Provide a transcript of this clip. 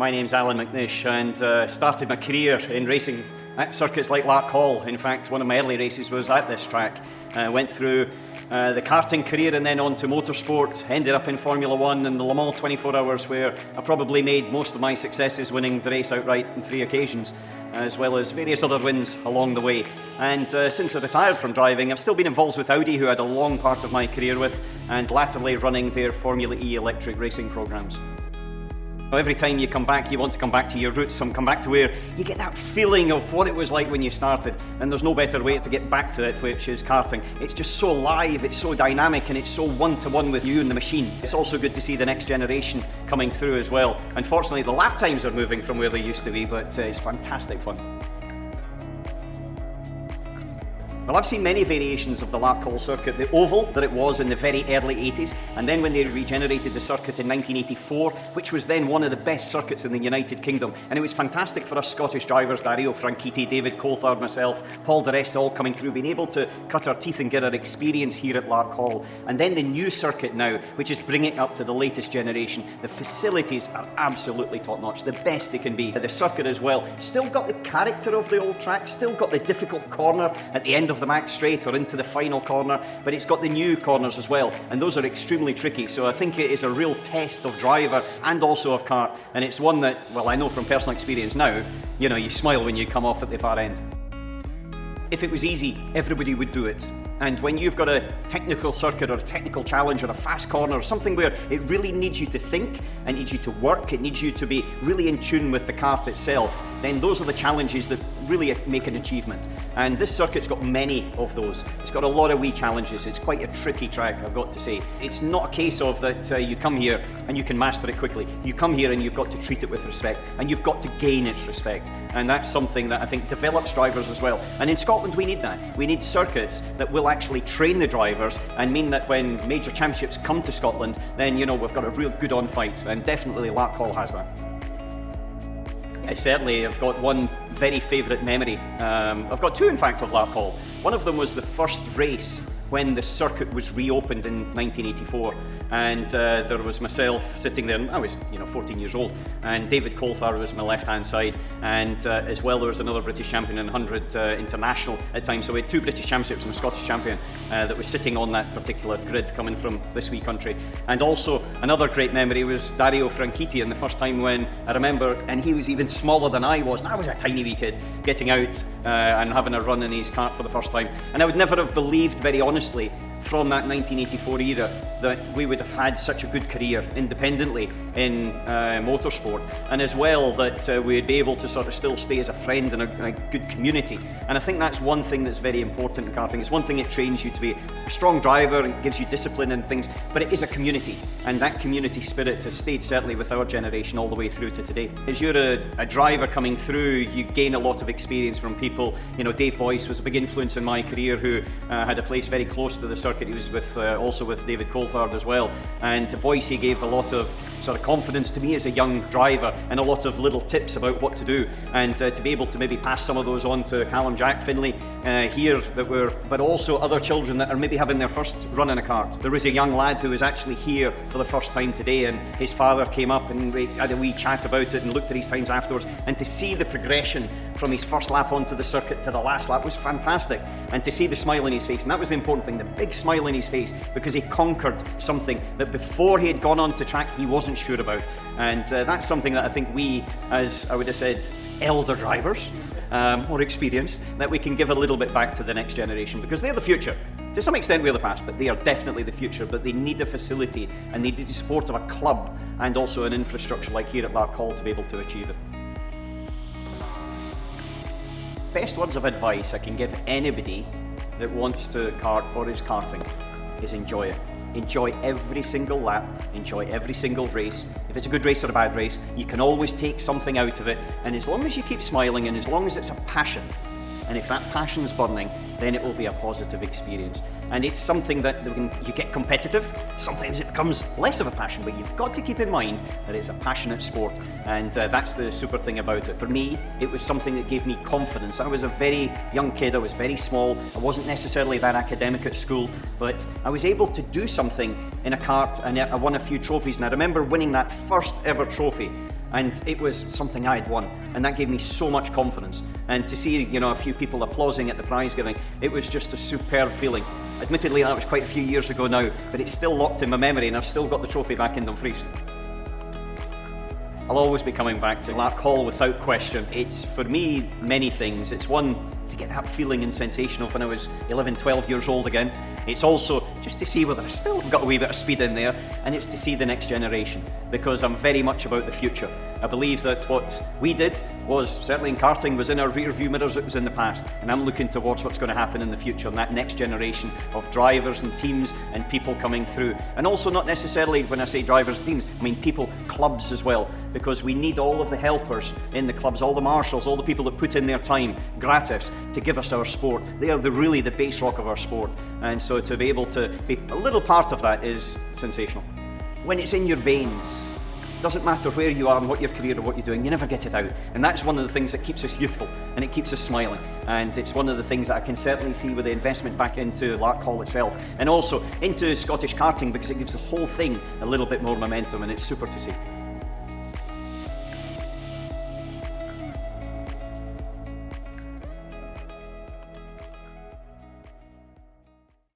My name's Allan McNish, and started my career in racing at circuits like Larkhall. In fact, one of my early races was at this track. Went through the karting career and then on to motorsport, ended up in Formula 1 and the Le Mans 24 Hours, where I probably made most of my successes, winning the race outright on 3 occasions, as well as various other wins along the way. And since I retired from driving, I've still been involved with Audi, who I had a long part of my career with, and latterly running their Formula E electric racing programmes. Every time you come back, you want to come back to your roots, come back to where you get that feeling of what it was like when you started, and there's no better way to get back to it, which is karting. It's just so live, it's so dynamic, and it's so one-to-one with you and the machine. It's also good to see the next generation coming through as well. Unfortunately, the lap times are moving from where they used to be, but it's fantastic fun. Well, I've seen many variations of the Larkhall Circuit. The oval that it was in the very early 80s, and then when they regenerated the circuit in 1984, which was then one of the best circuits in the United Kingdom. And it was fantastic for us Scottish drivers, Dario Franchitti, David Coulthard, myself, Paul de Resta, all coming through, being able to cut our teeth and get our experience here at Larkhall. And then the new circuit now, which is bringing it up to the latest generation. The facilities are absolutely top-notch, the best they can be. The circuit as well, still got the character of the old track, still got the difficult corner at the end of the max straight or into the final corner, but it's got the new corners as well, and those are extremely tricky. So I think it is a real test of driver and also of kart, and it's one that, well, I know from personal experience now, you smile when you come off at the far end. If it was easy, everybody would do it. And when you've got a technical circuit or a technical challenge or a fast corner or something where it really needs you to think and needs you to work, it needs you to be really in tune with the kart itself, then those are the challenges that really make an achievement. And this circuit's got many of those. It's got a lot of wee challenges. It's quite a tricky track, I've got to say. It's not a case of that you come here and you can master it quickly. You come here and you've got to treat it with respect, and you've got to gain its respect. And that's something that I think develops drivers as well. And in Scotland we need that. We need circuits that will actually train the drivers and mean that when major championships come to Scotland, then we've got a real good on fight, and definitely Larkhall has that. I certainly have got one very favourite memory. I've got two, in fact, of Larkhall. One of them was the first race when the circuit was reopened in 1984, and there was myself sitting there, and I was 14 years old, and David Coulthard was my left-hand side, and as well there was another British champion in 100 international at the time, so we had 2 British championships and a Scottish champion that was sitting on that particular grid coming from this wee country. And also another great memory was Dario Franchitti, and the first time when I remember, and he was even smaller than I was, and I was a tiny wee kid, getting out and having a run in his kart for the first time. And I would never have believed, very honestly, from that 1984 era, that we would have had such a good career independently in motorsport, and as well that we'd be able to sort of still stay as a friend and a good community. And I think that's one thing that's very important in karting. It's one thing, it trains you to be a strong driver and gives you discipline and things, but it is a community, and that community spirit has stayed certainly with our generation all the way through to today. As you're a driver coming through, you gain a lot of experience from people. Dave Boyce was a big influence in my career, who had a place very close to the circuit. He was with also with David Coulthard as well, and to Boyce he gave a lot of sort of confidence to me as a young driver, and a lot of little tips about what to do, and to be able to maybe pass some of those on to Callum Jack Finlay here, but also other children that are maybe having their first run in a kart. There was a young lad who was actually here for the first time today, and his father came up and we had a wee chat about it and looked at his times afterwards, and to see the progression from his first lap onto the circuit to the last lap was fantastic, and to see the smile on his face, and that was the important thing, the big smile on his face, because he conquered something that before he had gone onto track he wasn't sure about. And that's something that I think we, as I would have said, elder drivers, more experienced, that we can give a little bit back to the next generation, because they're the future. To some extent we're the past, but they are definitely the future, but they need a facility and they need the support of a club and also an infrastructure like here at Larkhall to be able to achieve it. Best words of advice I can give anybody that wants to kart or is karting is enjoy it. Enjoy every single lap, enjoy every single race. If it's a good race or a bad race, you can always take something out of it, and as long as you keep smiling and as long as it's a passion, and if that passion's burning, then it will be a positive experience. And it's something that when you get competitive, sometimes it becomes less of a passion, but you've got to keep in mind that it's a passionate sport, and that's the super thing about it. For me, it was something that gave me confidence. I was a very young kid, I was very small, I wasn't necessarily that academic at school, but I was able to do something in a kart, and I won a few trophies, and I remember winning that first ever trophy and it was something I had won, and that gave me so much confidence. And to see, you know, a few people applauding at the prize giving, it was just a superb feeling. Admittedly, that was quite a few years ago now, but it's still locked in my memory, and I've still got the trophy back in Dumfries. I'll always be coming back to Larkhall without question. It's, for me, many things. It's one, to get that feeling and sensation of when I was 11, 12 years old again. It's also just to see whether I've still got a wee bit of speed in there, and it's to see the next generation, because I'm very much about the future. I believe that what we did was, certainly in karting, was in our rear view mirrors, it was in the past, and I'm looking towards what's going to happen in the future, and that next generation of drivers and teams and people coming through. And also not necessarily, when I say drivers and teams, I mean people, clubs as well, because we need all of the helpers in the clubs, all the marshals, all the people that put in their time, gratis, to give us our sport. They are really the base rock of our sport, and so to be able to be a little part of that is sensational. When it's in your veins, doesn't matter where you are and what your career or what you're doing, you never get it out. And that's one of the things that keeps us youthful and it keeps us smiling. And it's one of the things that I can certainly see with the investment back into Larkhall itself and also into Scottish karting, because it gives the whole thing a little bit more momentum, and it's super to see.